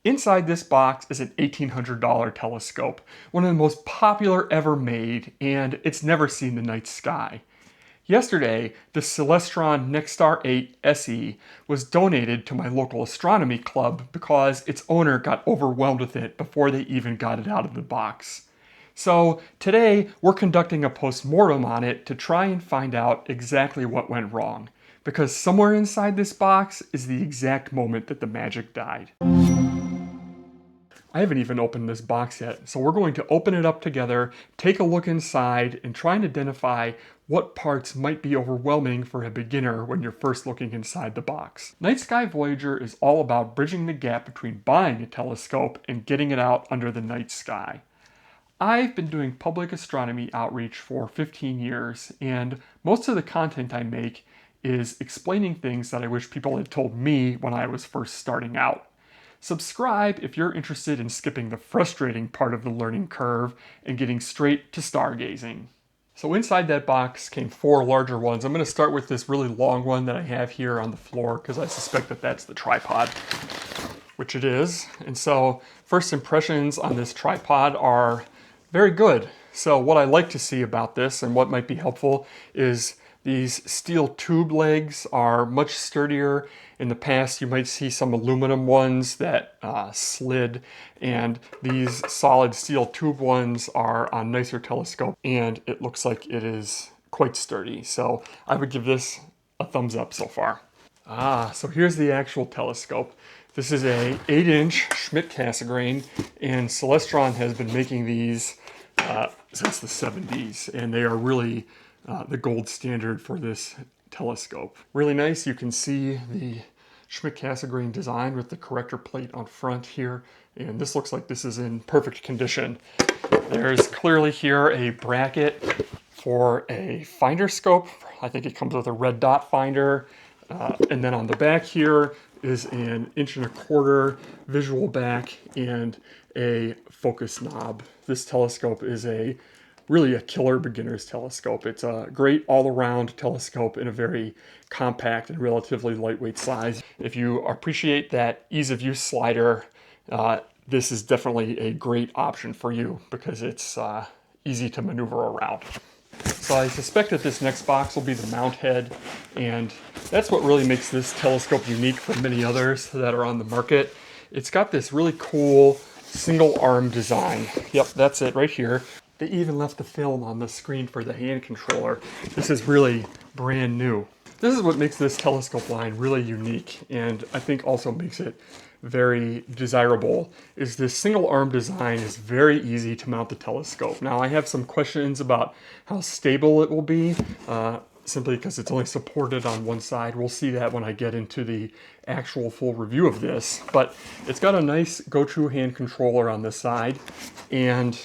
Inside this box is an $1,800 telescope, one of the most popular ever made, and it's never seen the night sky. Yesterday, the Celestron NexStar 8SE was donated to my local astronomy club because its owner got overwhelmed with it before they even got it out of the box. So today, we're conducting a post-mortem on it to try and find out exactly what went wrong, because somewhere inside this box is the exact moment that the magic died. I haven't even opened this box yet, so we're going to open it up together, take a look inside, and try and identify what parts might be overwhelming for a beginner when you're first looking inside the box. Night Sky Voyager is all about bridging the gap between buying a telescope and getting it out under the night sky. I've been doing public astronomy outreach for 15 years, and most of the content I make is explaining things that I wish people had told me when I was first starting out. Subscribe if you're interested in skipping the frustrating part of the learning curve and getting straight to stargazing. So inside that box came 4 larger ones. I'm going to start with this really long one that I have here on the floor because I suspect that that's the tripod, which it is. And so first impressions on this tripod are very good. So what I like to see about this and what might be helpful is these steel tube legs are much sturdier. In the past, you might see some aluminum ones that slid, and these solid steel tube ones are on nicer telescope, and it looks like it is quite sturdy. So I would give this a thumbs up so far. So here's the actual telescope. This is a 8-inch Schmidt-Cassegrain, and Celestron has been making these since the 70s, and they are really the gold standard for this telescope. Really nice. You can see the Schmidt-Cassegrain design with the corrector plate on front here, and this looks like this is in perfect condition. There's clearly here a bracket for a finder scope. I think it comes with a red dot finder, and then on the back here is an 1.25 inch visual back and a focus knob. This telescope is really a killer beginner's telescope. It's a great all-around telescope in a very compact and relatively lightweight size. If you appreciate that ease of use slider, this is definitely a great option for you because it's easy to maneuver around. So I suspect that this next box will be the mount head, and that's what really makes this telescope unique from many others that are on the market. It's got this really cool single arm design. Yep, that's it right here. They even left the film on the screen for the hand controller. This is really brand new. This is what makes this telescope line really unique, and I think also makes it very desirable, is this single arm design is very easy to mount the telescope. Now I have some questions about how stable it will be, simply because it's only supported on one side. We'll see that when I get into the actual full review of this, but it's got a nice GoTo hand controller on this side, and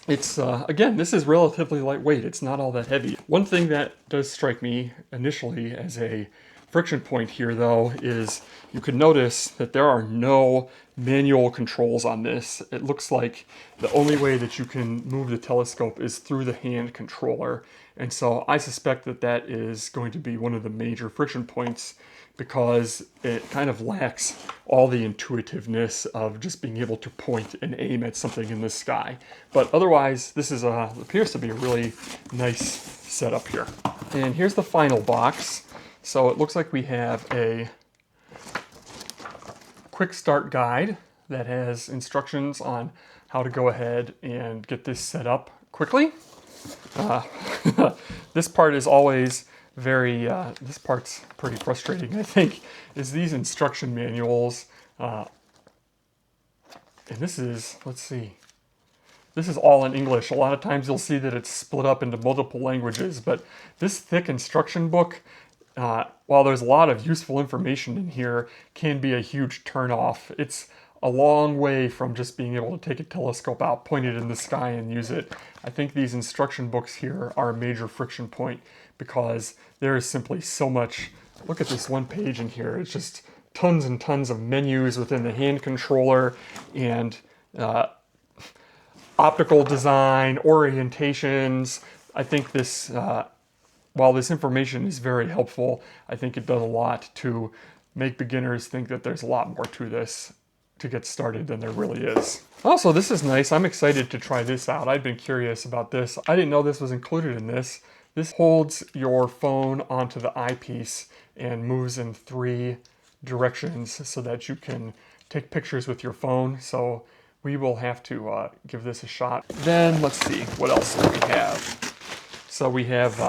it's, again, this is relatively lightweight. It's not all that heavy. One thing that does strike me initially as a friction point here, though, is you can notice that there are no manual controls on this. It looks like the only way that you can move the telescope is through the hand controller. And so I suspect that that is going to be one of the major friction points because it kind of lacks all the intuitiveness of just being able to point and aim at something in the sky. But otherwise, this is appears to be a really nice setup here. And here's the final box. So it looks like we have a quick start guide that has instructions on how to go ahead and get this set up quickly. This part is always this part's pretty frustrating, I think, is these instruction manuals. And this is, let's see, this is all in English. A lot of times you'll see that it's split up into multiple languages, but this thick instruction book, while there's a lot of useful information in here, can be a huge turnoff. It's a long way from just being able to take a telescope out, point it in the sky, and use it. I think these instruction books here are a major friction point because there is simply so much. Look at this one page in here. It's just tons and tons of menus within the hand controller and optical design, orientations. I think this, while this information is very helpful, I think it does a lot to make beginners think that there's a lot more to this to get started than there really is. Also, this is nice. I'm excited to try this out. I've been curious about this. I didn't know this was included in this. This holds your phone onto the eyepiece and moves in 3 directions so that you can take pictures with your phone. So we will have to give this a shot. Then let's see, what else do we have? So we have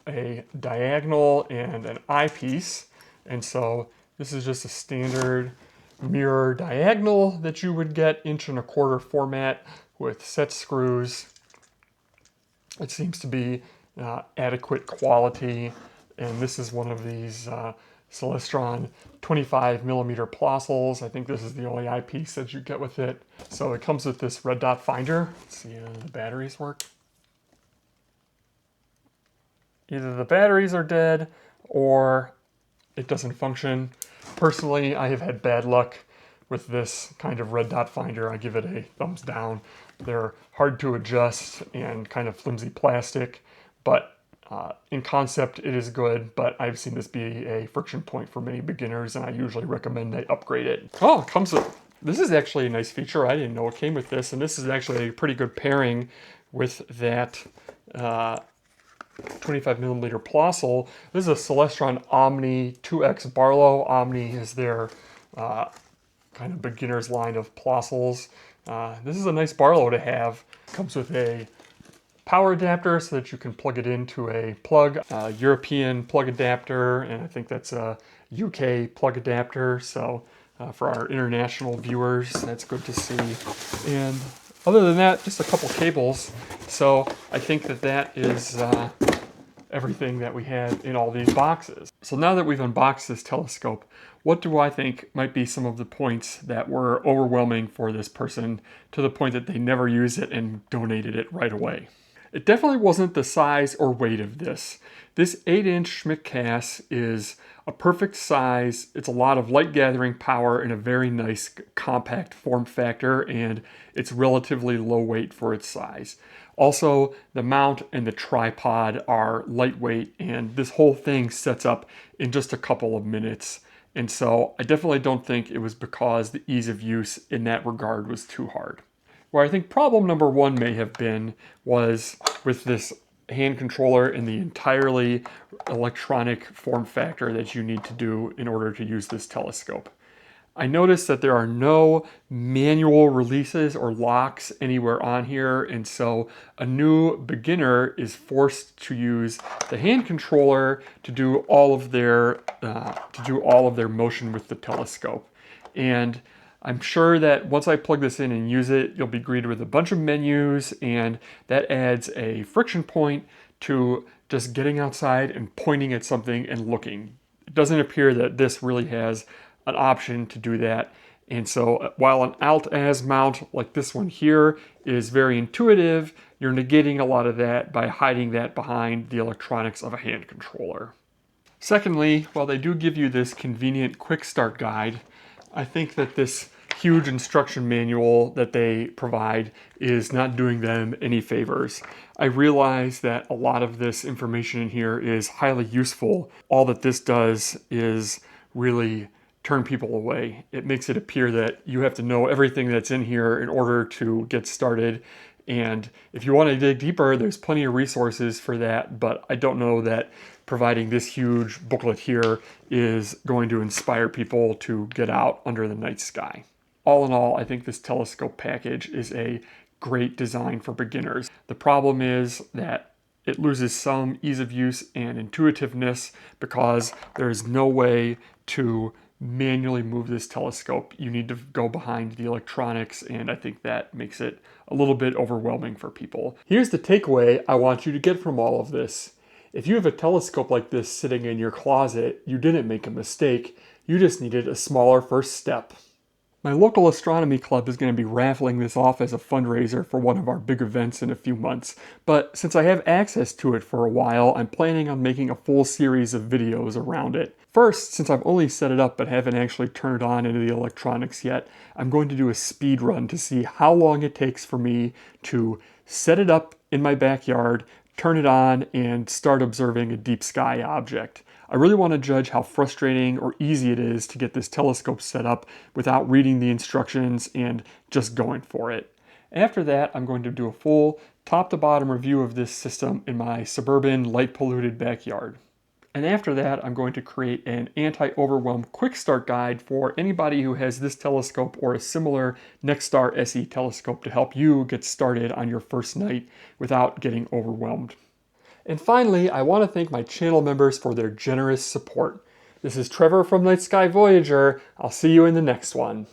a diagonal and an eyepiece. And so this is just a standard mirror diagonal that you would get 1¼ format with set screws. It seems to be adequate quality, and this is one of these Celestron 25mm Plossels. I think this is the only eyepiece that you get with it. So it comes with this red dot finder. Let's see how the batteries work. Either the batteries are dead or it doesn't function. Personally, I have had bad luck with this kind of red dot finder. I give it a thumbs down. They're hard to adjust and kind of flimsy plastic, but in concept it is good, but I've seen this be a friction point for many beginners, and I usually recommend they upgrade it. Oh, it comes with, this is actually a nice feature. I didn't know it came with this, and this is actually a pretty good pairing with that 25mm Plossel. This is a Celestron Omni 2X Barlow. Omni is their kind of beginner's line of Plossels. This is a nice Barlow to have. Comes with a power adapter so that you can plug it into a plug, European plug adapter, and I think that's a UK plug adapter. So for our international viewers, that's good to see. And other than that, just a couple cables. So I think that that is everything that we had in all these boxes. So now that we've unboxed this telescope, what do I think might be some of the points that were overwhelming for this person to the point that they never used it and donated it right away? It definitely wasn't the size or weight of this. This 8-inch Schmidt-Cass is a perfect size. It's a lot of light gathering power in a very nice compact form factor, and it's relatively low weight for its size. Also, the mount and the tripod are lightweight, and this whole thing sets up in just a couple of minutes. And so I definitely don't think it was because the ease of use in that regard was too hard. Where I think problem number 1 may have been was with this hand controller and the entirely electronic form factor that you need to do in order to use this telescope. I noticed that there are no manual releases or locks anywhere on here, and so a new beginner is forced to use the hand controller to do all of their motion with the telescope. And I'm sure that once I plug this in and use it, you'll be greeted with a bunch of menus, and that adds a friction point to just getting outside and pointing at something and looking. It doesn't appear that this really has an option to do that. And so while an Alt-Az mount like this one here is very intuitive, you're negating a lot of that by hiding that behind the electronics of a hand controller. Secondly, while they do give you this convenient quick start guide, I think that this huge instruction manual that they provide is not doing them any favors. I realize that a lot of this information in here is highly useful. All that this does is really turn people away. It makes it appear that you have to know everything that's in here in order to get started. And if you want to dig deeper, there's plenty of resources for that, but I don't know that providing this huge booklet here is going to inspire people to get out under the night sky. All in all, I think this telescope package is a great design for beginners. The problem is that it loses some ease of use and intuitiveness because there is no way to manually move this telescope. You need to go behind the electronics, and I think that makes it a little bit overwhelming for people. Here's the takeaway I want you to get from all of this. If you have a telescope like this sitting in your closet, you didn't make a mistake. You just needed a smaller first step. My local astronomy club is going to be raffling this off as a fundraiser for one of our big events in a few months, but since I have access to it for a while, I'm planning on making a full series of videos around it. First, since I've only set it up but haven't actually turned it on into the electronics yet, I'm going to do a speed run to see how long it takes for me to set it up in my backyard, turn it on, and start observing a deep sky object. I really want to judge how frustrating or easy it is to get this telescope set up without reading the instructions and just going for it. After that, I'm going to do a full top to bottom review of this system in my suburban light polluted backyard. And after that, I'm going to create an anti-overwhelm quick start guide for anybody who has this telescope or a similar NexStar SE telescope to help you get started on your first night without getting overwhelmed. And finally, I want to thank my channel members for their generous support. This is Trevor from Night Sky Voyager. I'll see you in the next one.